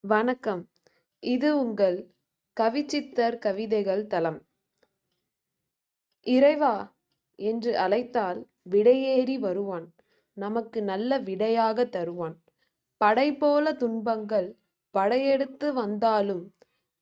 வணக்கம். இது உங்கள் கவிச்சித்தர் கவிதைகள் தளம். இறைவா என்று அழைத்தால் விடையேறி வருவான். நமக்கு நல்ல விடையாக தருவான். படைபோல துன்பங்கள் படையெடுத்து வந்தாலும்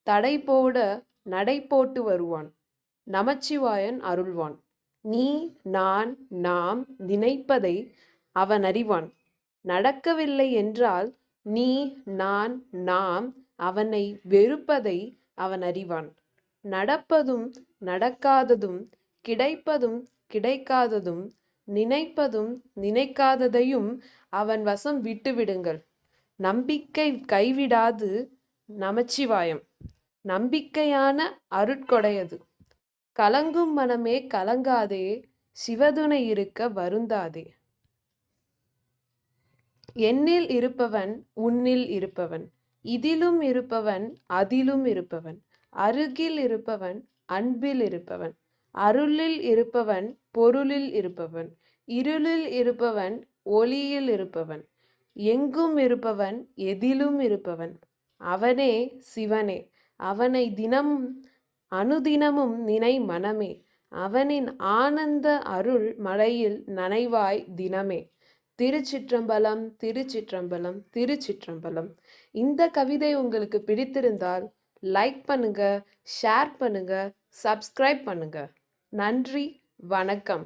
தடைபோட நடைபோட்டு வருவான். நமச்சிவாயன் அருள்வான். நீ நான் நாம் நினைப்பதை அவன் அறிவான். நடக்கவில்லை என்றால் நீ நான் நாம் அவனை வெறுப்பதை அவன் அறிவான். நடப்பதும் நடக்காததும் கிடைப்பதும் கிடைக்காததும் நினைப்பதும் நினைக்காததையும் அவன் வசம் விட்டுவிடுங்கள். நம்பிக்கை கைவிடாது நமச்சிவாயம். நம்பிக்கையான அருட்கொடையது. கலங்கும் மனமே கலங்காதே, சிவதுணை இருக்க வருந்தாதே. என்னில் இருப்பவன் உன்னில் இருப்பவன், இதிலும் இருப்பவன் அதிலும் இருப்பவன், அருகில் இருப்பவன் அன்பில் இருப்பவன், அருளில் இருப்பவன் பொருளில் இருப்பவன், இருளில் இருப்பவன் ஒளியில் இருப்பவன், எங்கும் இருப்பவன் எதிலும் இருப்பவன். அவனே சிவனே. அவனை தினமும் அனுதினமும் நினை மனமே. அவனின் ஆனந்த அருள் மழையில் நனைவாய் தினமே. திருச்சிற்றம்பலம், திருச்சிற்றம்பலம், திருச்சிற்றம்பலம். இந்த கவிதை உங்களுக்கு பிடித்திருந்தால் லைக் பண்ணுங்க, ஷேர் பண்ணுங்க, சப்ஸ்கிரைப் பண்ணுங்க. நன்றி, வணக்கம்.